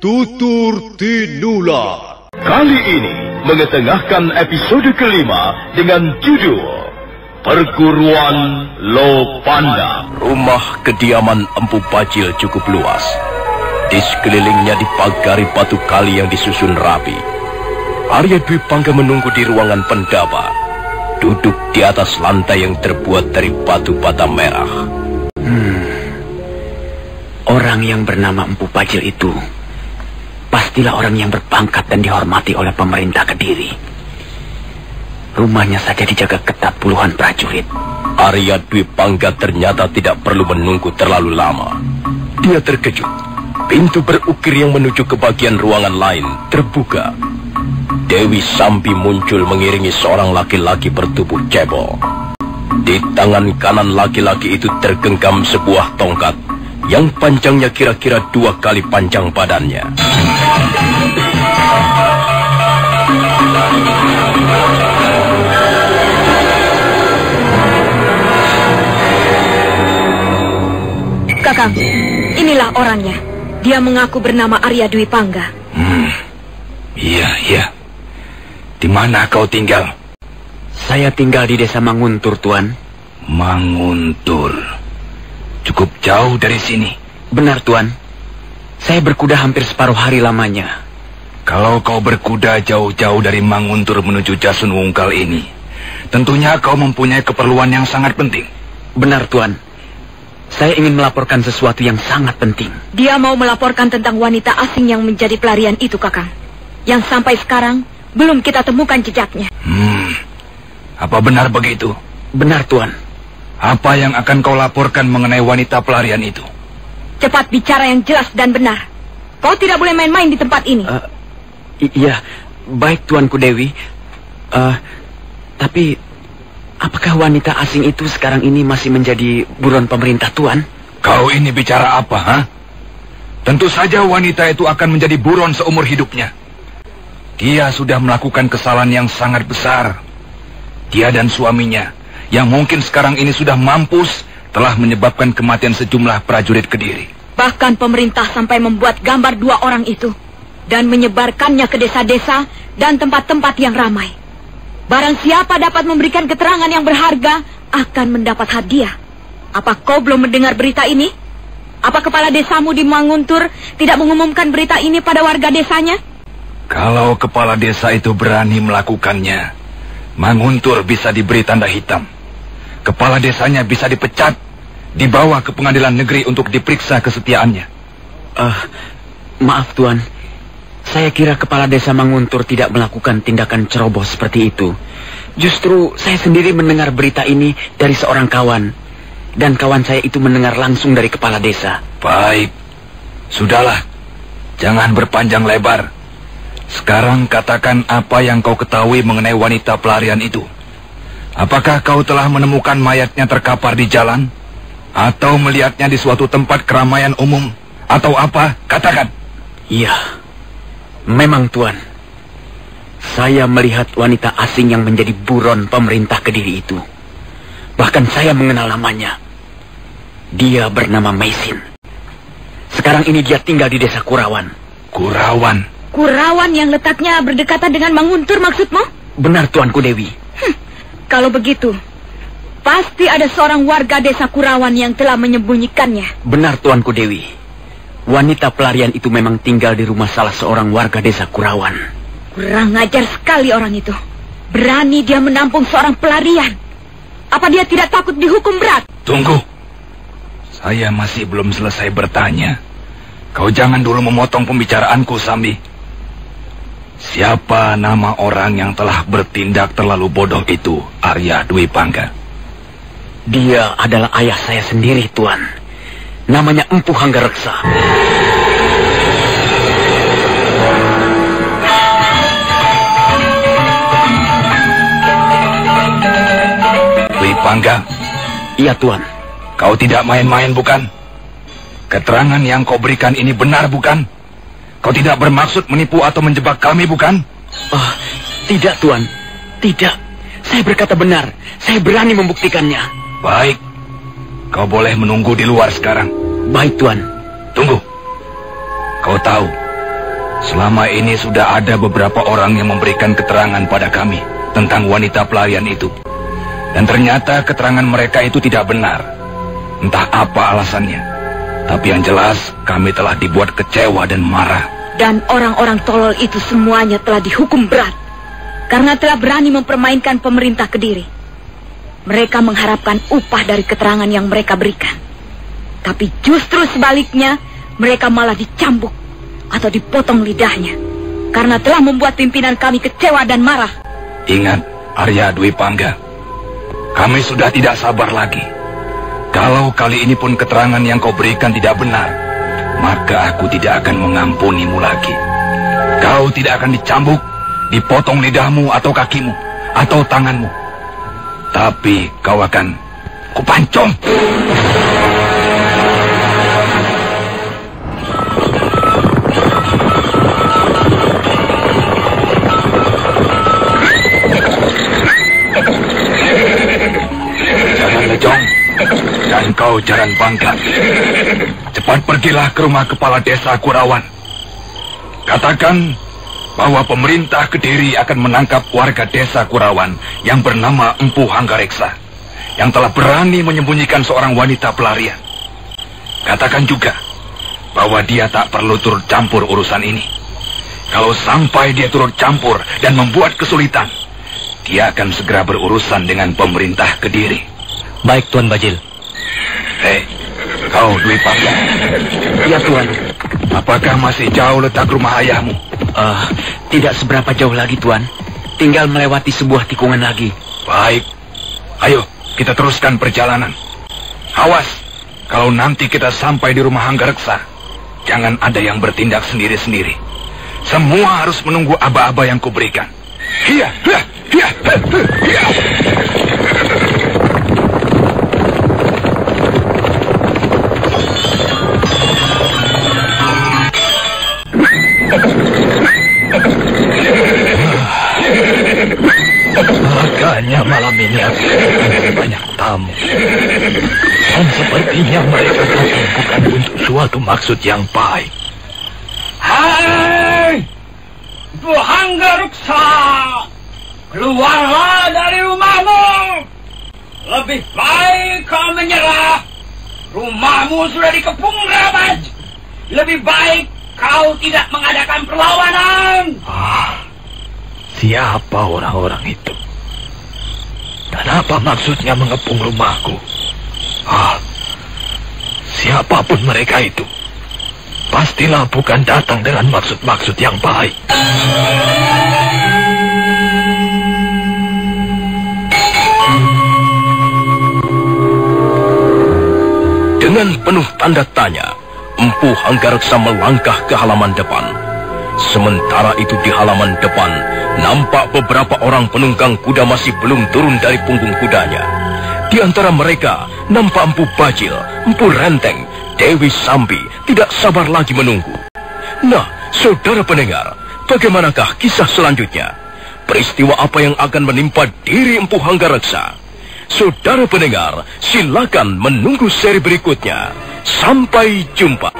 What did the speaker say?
Tutur Tinula. Kali ini mengetengahkan episode kelima dengan judul Perguruan Lopanda. Rumah kediaman Empu Pacil cukup luas. Di sekelilingnya dipagari batu kali yang disusun rapi. Arya Dwi Pangga menunggu di ruangan pendaba, duduk di atas lantai yang terbuat dari batu bata merah. Orang yang bernama Empu Pacil itu pastilah orang yang berpangkat dan dihormati oleh pemerintah Kediri. Rumahnya saja dijaga ketat puluhan prajurit. Arya Dwi Pangga ternyata tidak perlu menunggu terlalu lama. Dia terkejut. Pintu berukir yang menuju ke bagian ruangan lain terbuka. Dewi Sambi muncul mengiringi seorang laki-laki bertubuh cebol. Di tangan kanan laki-laki itu tergenggam sebuah tongkat yang panjangnya kira-kira 2 kali panjang badannya. Kakang, inilah orangnya. Dia mengaku bernama Arya Dwi Pangga. Iya. Di mana kau tinggal? Saya tinggal di desa Manguntur, Tuan. Manguntur. Cukup jauh dari sini. Benar, Tuan. Saya berkuda hampir separuh hari lamanya. Kalau kau berkuda jauh-jauh dari Manguntur menuju Jasun Wungkal ini, tentunya kau mempunyai keperluan yang sangat penting. Benar, Tuan. Saya ingin melaporkan sesuatu yang sangat penting. Dia mau melaporkan tentang wanita asing yang menjadi pelarian itu, Kakang. Yang sampai sekarang belum kita temukan jejaknya. Apa benar begitu? Benar, Tuan. Apa yang akan kau laporkan mengenai wanita pelarian itu? Cepat bicara yang jelas dan benar. Kau tidak boleh main-main di tempat ini. Iya, baik Tuanku Dewi. Tapi apakah wanita asing itu sekarang ini masih menjadi buron pemerintah, Tuan? Kau ini bicara apa, ha? Tentu saja wanita itu akan menjadi buron seumur hidupnya. Dia sudah melakukan kesalahan yang sangat besar. Dia dan suaminya, yang mungkin sekarang ini sudah mampus, telah menyebabkan kematian sejumlah prajurit Kediri. Bahkan pemerintah sampai membuat gambar 2 orang itu dan menyebarkannya ke desa-desa dan tempat-tempat yang ramai. Barang siapa dapat memberikan keterangan yang berharga akan mendapat hadiah. Apa kau belum mendengar berita ini? Apa kepala desamu di Manguntur tidak mengumumkan berita ini pada warga desanya? Kalau kepala desa itu berani melakukannya, Manguntur bisa diberi tanda hitam. Kepala desanya bisa dipecat, dibawa ke pengadilan negeri untuk diperiksa kesetiaannya. Maaf, Tuan. Saya kira kepala desa Manguntur tidak melakukan tindakan ceroboh seperti itu. Justru saya sendiri mendengar berita ini dari seorang kawan. Dan kawan saya itu mendengar langsung dari kepala desa. Baik. Sudahlah. Jangan berpanjang lebar. Sekarang katakan apa yang kau ketahui mengenai wanita pelarian itu. Apakah kau telah menemukan mayatnya terkapar di jalan? Atau melihatnya di suatu tempat keramaian umum? Atau apa? Katakan. Iya. Memang, Tuan. Saya melihat wanita asing yang menjadi buron pemerintah Kediri itu. Bahkan saya mengenal namanya. Dia bernama Maisin. Sekarang ini dia tinggal di desa Kurawan. Kurawan? Kurawan yang letaknya berdekatan dengan Manguntur maksudmu? Benar, Tuanku Dewi. Kalau begitu, pasti ada seorang warga desa Kurawan yang telah menyembunyikannya. Benar, Tuanku Dewi. Wanita pelarian itu memang tinggal di rumah salah seorang warga desa Kurawan. Kurang ajar sekali orang itu. Berani dia menampung seorang pelarian. Apa dia tidak takut dihukum berat? Tunggu. Saya masih belum selesai bertanya. Kau jangan dulu memotong pembicaraanku, Sambi. Siapa nama orang yang telah bertindak terlalu bodoh itu, Arya Dwi Pangga? Dia adalah ayah saya sendiri, Tuan. Namanya Empu Hanggareksa. Dwi Pangga? Iya, Tuan. Kau tidak main-main, bukan? Keterangan yang kau berikan ini benar, bukan? Kau tidak bermaksud menipu atau menjebak kami, bukan? Tidak, Tuan. Tidak. Saya berkata benar. Saya berani membuktikannya. Baik. Kau boleh menunggu di luar sekarang. Baik, Tuan. Tunggu. Kau tahu, Selama ini sudah ada beberapa orang yang memberikan keterangan pada kami tentang wanita pelarian itu. Dan ternyata keterangan mereka itu tidak benar. Entah apa alasannya. Tapi yang jelas kami telah dibuat kecewa dan marah. Dan orang-orang tolol itu semuanya telah dihukum berat karena telah berani mempermainkan pemerintah Kediri. Mereka mengharapkan upah dari keterangan yang mereka berikan. Tapi justru sebaliknya, mereka malah dicambuk atau dipotong lidahnya karena telah membuat pimpinan kami kecewa dan marah. Ingat, Arya Dwi Pangga, kami sudah tidak sabar lagi. Kalau kali ini pun keterangan yang kau berikan tidak benar, maka aku tidak akan mengampunimu lagi. Kau tidak akan dicambuk, dipotong lidahmu atau kakimu, atau tanganmu. Tapi kau akan kupancung. Jaran Lejong dan kau Jaran Bangka, cepat pergilah ke rumah kepala desa Kurawan. Katakan bahwa pemerintah Kediri akan menangkap warga desa Kurawan yang bernama Empu Hanggareksa, yang telah berani menyembunyikan seorang wanita pelarian. Katakan juga bahwa dia tak perlu turut campur urusan ini. Kalau sampai dia turut campur dan membuat kesulitan, dia akan segera berurusan dengan pemerintah Kediri. Baik, Tuan Bajil. Hei, kau Dwi Pangga. Ya, Tuan. Apakah masih jauh letak rumah ayahmu? Tidak seberapa jauh lagi, Tuan. Tinggal melewati sebuah tikungan lagi. Baik. Ayo, kita teruskan perjalanan. Awas, kalau nanti kita sampai di rumah Hanggareksa, jangan ada yang bertindak sendiri-sendiri. Semua harus menunggu aba-aba yang kuberikan. Hiya, hiya, hiya, hiya. Makanya malam ini aku banyak tamu. Dan sepertinya mereka datang bukan untuk suatu maksud yang baik. Hai, Bu Hanggareksa, keluarlah dari rumahmu. Lebih baik kau menyerah. Rumahmu sudah dikepung rabat. Lebih baik kau tidak mengadakan perlawanan. Siapa orang-orang itu? Dan apa maksudnya mengepung rumahku? Siapapun mereka itu, pastilah bukan datang dengan maksud-maksud yang baik. Dengan penuh tanda tanya, Empu Hanggareksa melangkah ke halaman depan. Sementara itu di halaman depan, nampak beberapa orang penunggang kuda masih belum turun dari punggung kudanya. Di antara mereka, nampak Empu Bajil, Empu Renteng, Dewi Sambi tidak sabar lagi menunggu. Nah, saudara pendengar, bagaimanakah kisah selanjutnya? Peristiwa apa yang akan menimpa diri Empu Hanggareksa? Saudara pendengar, silakan menunggu seri berikutnya. Sampai jumpa.